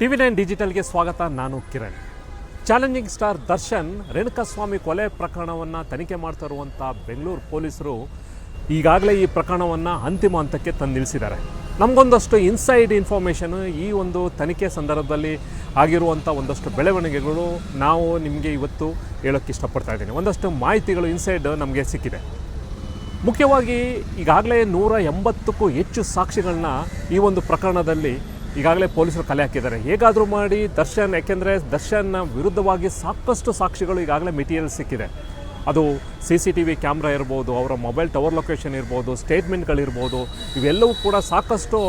TV9 ಡಿಜಿಟಲ್ಗೆ ಸ್ವಾಗತ. ನಾನು Kiran. Challenging star Darshan Renukaswamy ಕೊಲೆ ಪ್ರಕರಣವನ್ನು ತನಿಖೆ ಮಾಡ್ತಾ ಇರುವಂಥ ಬೆಂಗಳೂರು ಪೊಲೀಸರು ಈಗಾಗಲೇ ಈ ಪ್ರಕರಣವನ್ನು ಅಂತಿಮ ಹಂತಕ್ಕೆ ತಂದು ನಿಲ್ಲಿಸಿದ್ದಾರೆ. ನಮಗೊಂದಷ್ಟು ಇನ್ಸೈಡ್ ಇನ್ಫಾರ್ಮೇಷನು ಈ ಒಂದು ತನಿಖೆ ಸಂದರ್ಭದಲ್ಲಿ ಆಗಿರುವಂಥ ಒಂದಷ್ಟು ಬೆಳವಣಿಗೆಗಳು ನಾವು ನಿಮಗೆ ಇವತ್ತು ಹೇಳೋಕ್ಕೆ ಇಷ್ಟಪಡ್ತಾ ಇದ್ದೀನಿ. ಒಂದಷ್ಟು ಮಾಹಿತಿಗಳು ಇನ್ಸೈಡ್ ನಮಗೆ ಸಿಕ್ಕಿದೆ. ಮುಖ್ಯವಾಗಿ ಈಗಾಗಲೇ 180ಕ್ಕೂ ಹೆಚ್ಚು ಸಾಕ್ಷಿಗಳನ್ನ ಈ ಒಂದು ಪ್ರಕರಣದಲ್ಲಿ ಈಗಾಗಲೇ ಪೊಲೀಸರು ಕಲೆ ಹಾಕಿದ್ದಾರೆ. ಹೇಗಾದರೂ ಮಾಡಿ ದರ್ಶನ್, ಯಾಕೆಂದರೆ ದರ್ಶನ್ನ ವಿರುದ್ಧವಾಗಿ ಸಾಕಷ್ಟು ಸಾಕ್ಷಿಗಳು ಈಗಾಗಲೇ ಮೆಟೀರಿಯಲ್ ಸಿಕ್ಕಿದೆ. ಅದು CCTV ಕ್ಯಾಮ್ರಾ ಇರ್ಬೋದು, ಅವರ ಮೊಬೈಲ್ ಟವರ್ ಲೊಕೇಶನ್ ಇರ್ಬೋದು, ಸ್ಟೇಟ್ಮೆಂಟ್ಗಳಿರ್ಬೋದು, ಇವೆಲ್ಲವೂ ಕೂಡ ಸಾಕಷ್ಟು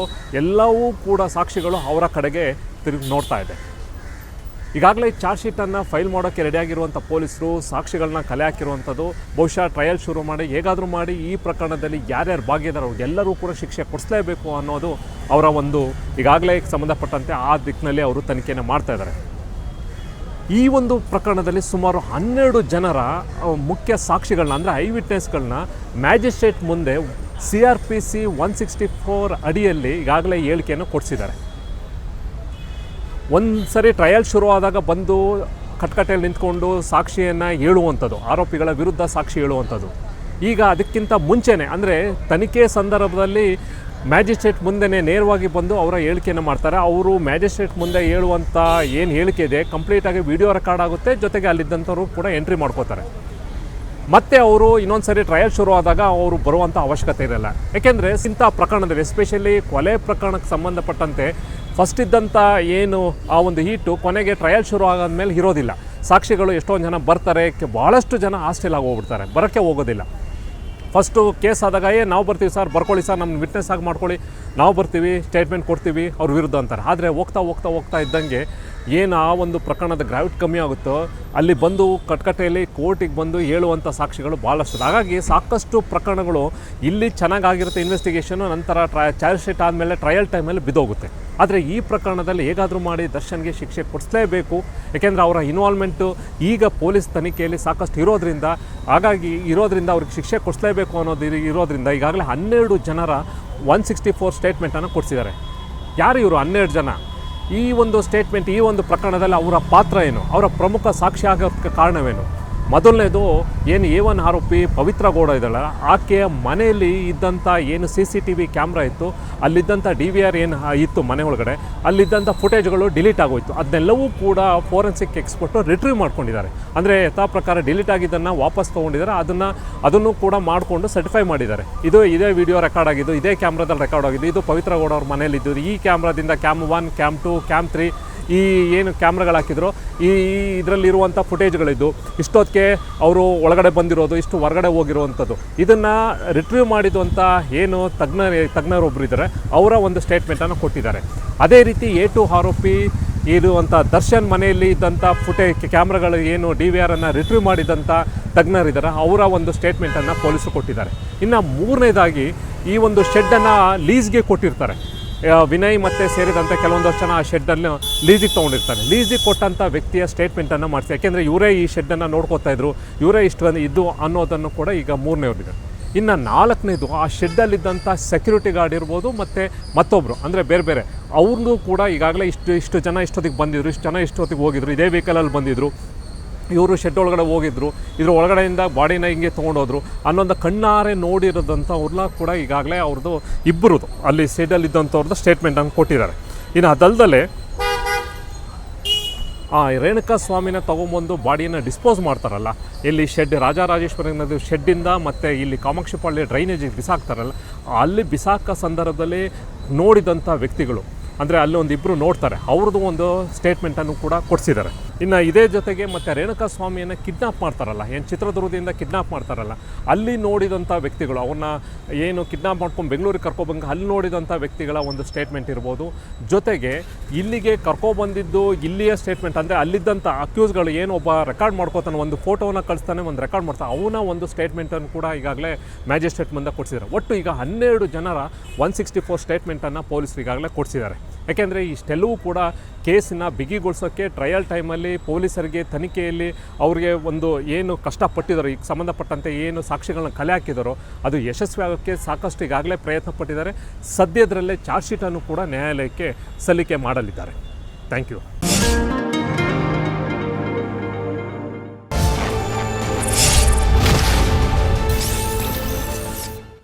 ಎಲ್ಲವೂ ಕೂಡ ಸಾಕ್ಷಿಗಳು ಅವರ ಕಡೆಗೆ ತಿರುಗಿ ನೋಡ್ತಾ ಇದೆ. ಈಗಾಗಲೇ ಚಾರ್ಜ್ ಶೀಟನ್ನು ಫೈಲ್ ಮಾಡೋಕ್ಕೆ ರೆಡಿಯಾಗಿರುವಂಥ ಪೊಲೀಸರು ಸಾಕ್ಷಿಗಳನ್ನ ಕಲೆ ಹಾಕಿರುವಂಥದ್ದು. ಬಹುಶಃ ಟ್ರಯಲ್ ಶುರು ಮಾಡಿ ಹೇಗಾದರೂ ಮಾಡಿ ಈ ಪ್ರಕರಣದಲ್ಲಿ ಯಾರ್ಯಾರು ಭಾಗಿದಾರೋ ಎಲ್ಲರೂ ಕೂಡ ಶಿಕ್ಷೆ ಕೊಡಿಸಲೇಬೇಕು ಅನ್ನೋದು ಅವರ ಒಂದು ಈಗಾಗಲೇ ಸಂಬಂಧಪಟ್ಟಂತೆ ಆ ದಿಕ್ಕಿನಲ್ಲಿ ಅವರು ತನಿಖೆಯನ್ನು ಮಾಡ್ತಾ ಇದ್ದಾರೆ. ಈ ಒಂದು ಪ್ರಕರಣದಲ್ಲಿ ಸುಮಾರು 12 ಜನರ ಮುಖ್ಯ ಸಾಕ್ಷಿಗಳನ್ನ ಅಂದರೆ ಐ ವಿಟ್ನೆಸ್ಗಳನ್ನ ಮ್ಯಾಜಿಸ್ಟ್ರೇಟ್ ಮುಂದೆ CRPC 164 ಅಡಿಯಲ್ಲಿ ಈಗಾಗಲೇ ಹೇಳಿಕೆಯನ್ನು ಕೊಡಿಸಿದ್ದಾರೆ. ಒಂದು ಸರಿ ಟ್ರಯಲ್ ಶುರುವಾದಾಗ ಬಂದು ಕಟ್ಕಟ್ಟೆಯಲ್ಲಿ ನಿಂತ್ಕೊಂಡು ಸಾಕ್ಷಿಯನ್ನು ಹೇಳುವಂಥದ್ದು, ಆರೋಪಿಗಳ ವಿರುದ್ಧ ಸಾಕ್ಷಿ ಹೇಳುವಂಥದ್ದು. ಈಗ ಅದಕ್ಕಿಂತ ಮುಂಚೆನೇ ಅಂದರೆ ತನಿಖೆ ಸಂದರ್ಭದಲ್ಲಿ ಮ್ಯಾಜಿಸ್ಟ್ರೇಟ್ ಮುಂದೆನೇ ನೇರವಾಗಿ ಬಂದು ಅವರ ಹೇಳಿಕೆಯನ್ನು ಮಾಡ್ತಾರೆ. ಅವರು ಮ್ಯಾಜಿಸ್ಟ್ರೇಟ್ ಮುಂದೆ ಹೇಳುವಂಥ ಏನು ಹೇಳಿಕೆ ಇದೆ ಕಂಪ್ಲೀಟಾಗಿ ವಿಡಿಯೋ ರೆಕಾರ್ಡ್ ಆಗುತ್ತೆ, ಜೊತೆಗೆ ಅಲ್ಲಿದ್ದಂಥವ್ರು ಕೂಡ ಎಂಟ್ರಿ ಮಾಡ್ಕೋತಾರೆ. ಮತ್ತು ಅವರು ಇನ್ನೊಂದು ಸರಿ ಟ್ರಯಲ್ ಶುರುವಾದಾಗ ಅವರು ಬರುವಂಥ ಅವಶ್ಯಕತೆ ಇರಲ್ಲ. ಯಾಕೆಂದರೆ ಇಂಥ ಪ್ರಕರಣದಲ್ಲಿ ಎಸ್ಪೆಷಲಿ ಕೊಲೆ ಪ್ರಕರಣಕ್ಕೆ ಸಂಬಂಧಪಟ್ಟಂತೆ ಫಸ್ಟ್ ಇದ್ದಂಥ ಏನು ಆ ಒಂದು ಹೀಟು ಕೊನೆಗೆ ಟ್ರಯಲ್ ಶುರು ಆಗಾದ್ಮೇಲೆ ಇರೋದಿಲ್ಲ. ಸಾಕ್ಷಿಗಳು ಎಷ್ಟೊಂದು ಜನ ಬರ್ತಾರೆ, ಭಾಳಷ್ಟು ಜನ ಹಾಸ್ಟೆಲ್ ಆಗಿ ಹೋಗ್ಬಿಡ್ತಾರೆ, ಬರೋಕ್ಕೆ ಹೋಗೋದಿಲ್ಲ. ಫಸ್ಟು ಕೇಸ್ ಆದಾಗ ನಾವು ಬರ್ತೀವಿ ಸರ್, ಬರ್ಕೊಳ್ಳಿ ಸರ್, ನಮ್ಮ ವಿಟ್ನೆಸ್ ಆಗಿ ಮಾಡ್ಕೊಳ್ಳಿ, ನಾವು ಬರ್ತೀವಿ, ಸ್ಟೇಟ್ಮೆಂಟ್ ಕೊಡ್ತೀವಿ ಅವ್ರ ವಿರುದ್ಧ ಅಂತಾರೆ. ಆದರೆ ಹೋಗ್ತಾ ಇದ್ದಂಗೆ ಏನು ಆ ಒಂದು ಪ್ರಕರಣದ ಗ್ರಾವಿಟಿ ಕಮ್ಮಿ ಆಗುತ್ತೋ ಅಲ್ಲಿ ಬಂದು ಕಟ್ಕಟ್ಟೆಯಲ್ಲಿ ಕೋರ್ಟಿಗೆ ಬಂದು ಹೇಳುವಂಥ ಸಾಕ್ಷಿಗಳು ಭಾಳಷ್ಟು. ಹಾಗಾಗಿ ಸಾಕಷ್ಟು ಪ್ರಕರಣಗಳು ಇಲ್ಲಿ ಚೆನ್ನಾಗಾಗಿರುತ್ತೆ ಇನ್ವೆಸ್ಟಿಗೇಷನು, ನಂತರ ಚಾರ್ಜ್ ಶೀಟ್ ಆದಮೇಲೆ ಟ್ರಯಲ್ ಟೈಮಲ್ಲಿ ಬಿದ್ದೋಗುತ್ತೆ. ಆದರೆ ಈ ಪ್ರಕರಣದಲ್ಲಿ ಹೇಗಾದರೂ ಮಾಡಿ ದರ್ಶನ್ಗೆ ಶಿಕ್ಷೆ ಕೊಡಿಸಲೇಬೇಕು. ಯಾಕೆಂದರೆ ಅವರ ಇನ್ವಾಲ್ವ್ಮೆಂಟು ಈಗ ಪೊಲೀಸ್ ತನಿಖೆಯಲ್ಲಿ ಸಾಕಷ್ಟು ಇರೋದ್ರಿಂದ ಅವ್ರಿಗೆ ಶಿಕ್ಷೆ ಕೊಡಿಸಲೇಬೇಕು ಅನ್ನೋದು ಇರೋದ್ರಿಂದ ಈಗಾಗಲೇ 12 ಜನರ 164 ಸ್ಟೇಟ್ಮೆಂಟನ್ನು ಕೊಡಿಸಿದ್ದಾರೆ. ಯಾರು ಇವರು 12 ಜನ? ಈ ಒಂದು ಸ್ಟೇಟ್ಮೆಂಟ್, ಈ ಒಂದು ಪ್ರಕರಣದಲ್ಲಿ ಅವರ ಪಾತ್ರ ಏನು, ಅವರ ಪ್ರಮುಖ ಸಾಕ್ಷಿ ಆಗೋಕ್ಕೆ ಕಾರಣವೇನು? ಮೊದಲನೇದು ಏನು A1 ಆರೋಪಿ ಪವಿತ್ರ ಗೌಡ ಇದ್ದಾಳೆ, ಆಕೆಯ ಮನೆಯಲ್ಲಿ ಇದ್ದಂಥ ಏನು CCTV ಕ್ಯಾಮ್ರಾ ಇತ್ತು, ಅಲ್ಲಿದ್ದಂಥ DVR ಏನು ಇತ್ತು ಮನೆ ಒಳಗಡೆ, ಅಲ್ಲಿದ್ದಂಥ ಫುಟೇಜ್ಗಳು ಡಿಲೀಟ್ ಆಗೋಯಿತು. ಅದನ್ನೆಲ್ಲವೂ ಕೂಡ ಫೋರೆನ್ಸಿಕ್ ಎಕ್ಸ್ಪರ್ಟು ರಿಟ್ರೀವ್ ಮಾಡ್ಕೊಂಡಿದ್ದಾರೆ. ಅಂದರೆ ಯಥಾ ಪ್ರಕಾರ ಡಿಲೀಟ್ ಆಗಿದ್ದನ್ನು ವಾಪಸ್ ತೊಗೊಂಡಿದ್ದಾರೆ. ಅದನ್ನು ಕೂಡ ಮಾಡಿಕೊಂಡು ಸರ್ಟಿಫೈ ಮಾಡಿದ್ದಾರೆ. ಇದೇ ವಿಡಿಯೋ ರೆಕಾರ್ಡ್ ಆಗಿದ್ದು, ಇದೇ ಕ್ಯಾಮ್ರಾದಲ್ಲಿ ರೆಕಾರ್ಡ್ ಆಗಿದ್ದು, ಇದು ಪವಿತ್ರ ಗೌಡ ಅವ್ರ ಮನೆಯಲ್ಲಿದ್ದು, ಈ ಕ್ಯಾಮ್ರಾದಿಂದ ಕ್ಯಾಮ್ 1, ಕ್ಯಾಮ್ 2, ಕ್ಯಾಮ್ 3 ಈ ಏನು ಕ್ಯಾಮ್ರಾಗಳು ಹಾಕಿದ್ರು ಇದರಲ್ಲಿರುವಂಥ ಫುಟೇಜ್ಗಳಿದ್ದು, ಇಷ್ಟೊತ್ತಿಗೆ ಅವರು ಒಳಗಡೆ ಬಂದಿರೋದು, ಇಷ್ಟು ಹೊರಗಡೆ ಹೋಗಿರುವಂಥದ್ದು, ಇದನ್ನು ರಿಟ್ರೀವ್ ಮಾಡಿದಂಥ ಏನು ತಜ್ಞರೊಬ್ಬರು ಇದ್ದಾರೆ ಅವರ ಒಂದು ಸ್ಟೇಟ್ಮೆಂಟನ್ನು ಕೊಟ್ಟಿದ್ದಾರೆ. ಅದೇ ರೀತಿ A2 ಆರೋಪಿ ಇರುವಂಥ ದರ್ಶನ್ ಮನೆಯಲ್ಲಿ ಇದ್ದಂಥ ಕ್ಯಾಮ್ರಾಗಳು ಏನು DVR ಅನ್ನು ರಿಟ್ರೀವ್ ಮಾಡಿದಂಥ ತಜ್ಞರಿದ್ದಾರೆ ಅವರ ಒಂದು ಸ್ಟೇಟ್ಮೆಂಟನ್ನು ಪೊಲೀಸರು ಕೊಟ್ಟಿದ್ದಾರೆ. ಇನ್ನು ಮೂರನೇದಾಗಿ ಈ ಒಂದು ಶೆಡ್ಡನ್ನು ಲೀಸ್ಗೆ ಕೊಟ್ಟಿರ್ತಾರೆ. ವಿನಯ್ ಮತ್ತು ಸೇರಿದಂತೆ ಕೆಲವೊಂದಷ್ಟು ಜನ ಆ ಶೆಡ್ಡನ್ನು ಲೀಸಿಗೆ ತೊಗೊಂಡಿರ್ತಾರೆ. ಲೀಸಿಗೆ ಕೊಟ್ಟಂಥ ವ್ಯಕ್ತಿಯ ಸ್ಟೇಟ್ಮೆಂಟನ್ನು ಮಾಡಿಸಿ, ಯಾಕೆಂದರೆ ಇವರೇ ಈ ಶೆಡ್ಡನ್ನು ನೋಡ್ಕೋತಾ ಇದ್ರು, ಇವರೇ ಇಷ್ಟು ಇದ್ದು ಅನ್ನೋದನ್ನು ಕೂಡ ಈಗ ಮೂರನೇವ್ರಿದೆ. ಇನ್ನು ನಾಲ್ಕನೇದು ಆ ಶೆಡ್ಡಲ್ಲಿದ್ದಂಥ ಸೆಕ್ಯೂರಿಟಿ ಗಾರ್ಡ್ ಇರ್ಬೋದು ಮತ್ತು ಮತ್ತೊಬ್ಬರು ಅಂದರೆ ಬೇರೆ ಅವ್ರಿಗೂ ಕೂಡ ಈಗಾಗಲೇ ಇಷ್ಟು ಜನ ಇಷ್ಟೊತ್ತಿಗೆ ಬಂದಿದ್ರು, ಇಷ್ಟು ಜನ ಇಷ್ಟೊತ್ತಿಗೆ ಹೋಗಿದ್ರು, ಇದೇ ವೆಹಿಕಲಲ್ಲಿ ಬಂದಿದ್ದರು, ಇವರು ಶೆಡ್ ಒಳಗಡೆ ಹೋಗಿದ್ರು, ಇದ್ರ ಒಳಗಡೆಯಿಂದ ಬಾಡಿನ ಹಿಂಗೆ ತೊಗೊಂಡೋದ್ರು ಅನ್ನೋದು ಕಣ್ಣಾರೆ ನೋಡಿರೋದಂಥವ್ರನ್ನ ಕೂಡ ಈಗಾಗಲೇ ಅವ್ರದ್ದು ಇಬ್ಬರದು ಅಲ್ಲಿ ಶೆಡ್ಡಲ್ಲಿದ್ದಂಥವ್ರದ್ದು ಸ್ಟೇಟ್ಮೆಂಟನ್ನು ಕೊಟ್ಟಿದ್ದಾರೆ. ಇನ್ನು ಅದಲ್ಲದೆ ರೇಣುಕಾಸ್ವಾಮಿನ ತೊಗೊಂಬಂದು ಬಾಡಿಯನ್ನು ಡಿಸ್ಪೋಸ್ ಮಾಡ್ತಾರಲ್ಲ, ಇಲ್ಲಿ ಶೆಡ್ ರಾಜರಾಜೇಶ್ವರಿ ನದಿ ಶೆಡ್ಡಿಂದ ಮತ್ತು ಇಲ್ಲಿ ಕಾಮಾಕ್ಷಿಪಾಳ್ಯ ಡ್ರೈನೇಜಿಗೆ ಬಿಸಾಕ್ತಾರಲ್ಲ, ಅಲ್ಲಿ ಬಿಸಾಕೋ ಸಂದರ್ಭದಲ್ಲಿ ನೋಡಿದಂಥ ವ್ಯಕ್ತಿಗಳು ಅಂದರೆ ಅಲ್ಲಿ ಒಂದಿಬ್ಬರು ನೋಡ್ತಾರೆ, ಅವ್ರದ್ದು ಒಂದು ಸ್ಟೇಟ್ಮೆಂಟನ್ನು ಕೂಡ ಕೊಡಿಸಿದ್ದಾರೆ. ಇನ್ನು ಇದೇ ಜೊತೆಗೆ ಮತ್ತು ರೇಣುಕಾಸ್ವಾಮಿಯನ್ನು ಕಿಡ್ನಾಪ್ ಮಾಡ್ತಾರಲ್ಲ, ಏನು ಚಿತ್ರದುರ್ಗದಿಂದ ಕಿಡ್ನಾಪ್ ಮಾಡ್ತಾರಲ್ಲ, ಅಲ್ಲಿ ನೋಡಿದಂಥ ವ್ಯಕ್ತಿಗಳು, ಅವ್ರನ್ನ ಏನು ಕಿಡ್ನಾಪ್ ಮಾಡ್ಕೊಂಡು ಬೆಂಗಳೂರಿಗೆ ಕರ್ಕೊಬಂದು ಅಲ್ಲಿ ನೋಡಿದಂಥ ವ್ಯಕ್ತಿಗಳ ಒಂದು ಸ್ಟೇಟ್ಮೆಂಟ್ ಇರ್ಬೋದು. ಜೊತೆಗೆ ಇಲ್ಲಿಗೆ ಕರ್ಕೊಬಂದಿದ್ದು ಇಲ್ಲಿಯ ಸ್ಟೇಟ್ಮೆಂಟ್ ಅಂದರೆ ಅಲ್ಲಿದ್ದಂಥ ಅಕ್ಯೂಸ್ಗಳು ಏನು ಒಬ್ಬ ರೆಕಾರ್ಡ್ ಮಾಡ್ಕೋತಾನೆ, ಒಂದು ಫೋಟೋವನ್ನು ಕಳಿಸ್ತಾನೆ, ಒಂದು ರೆಕಾರ್ಡ್ ಮಾಡ್ತಾನೆ, ಅವನ ಒಂದು ಸ್ಟೇಟ್ಮೆಂಟನ್ನು ಕೂಡ ಈಗಾಗಲೇ ಮ್ಯಾಜಿಸ್ಟ್ರೇಟ್ ಮುಂದೆ ಕೊಡಿಸಿದ್ದಾರೆ. ಒಟ್ಟು ಈಗ 12 ಜನರ 164 ಸ್ಟೇಟ್ಮೆಂಟನ್ನು ಪೊಲೀಸರು ಈಗಾಗಲೇ ಕೊಡಿಸಿದ್ದಾರೆ. ಯಾಕೆಂದರೆ ಇಷ್ಟೆಲ್ಲವೂ ಕೂಡ ಕೇಸನ್ನು ಬಿಗಿಗೊಳಿಸೋಕ್ಕೆ ಟ್ರಯಲ್ ಟೈಮಲ್ಲಿ ಪೊಲೀಸರಿಗೆ ತನಿಖೆಯಲ್ಲಿ ಅವರಿಗೆ ಒಂದು ಏನು ಕಷ್ಟಪಟ್ಟಿದ್ದಾರೋ, ಈಗ ಸಂಬಂಧಪಟ್ಟಂತೆ ಏನು ಸಾಕ್ಷಿಗಳನ್ನ ಕಲೆ ಹಾಕಿದಾರೋ ಅದು ಯಶಸ್ವಿ ಆಗೋಕ್ಕೆ ಸಾಕಷ್ಟು ಈಗಾಗಲೇ ಪ್ರಯತ್ನ ಪಟ್ಟಿದ್ದಾರೆ. ಸದ್ಯದರಲ್ಲೇ ಚಾರ್ಜ್ ಶೀಟನ್ನು ಕೂಡ ನ್ಯಾಯಾಲಯಕ್ಕೆ ಸಲ್ಲಿಕೆ ಮಾಡಲಿದ್ದಾರೆ. Thank you.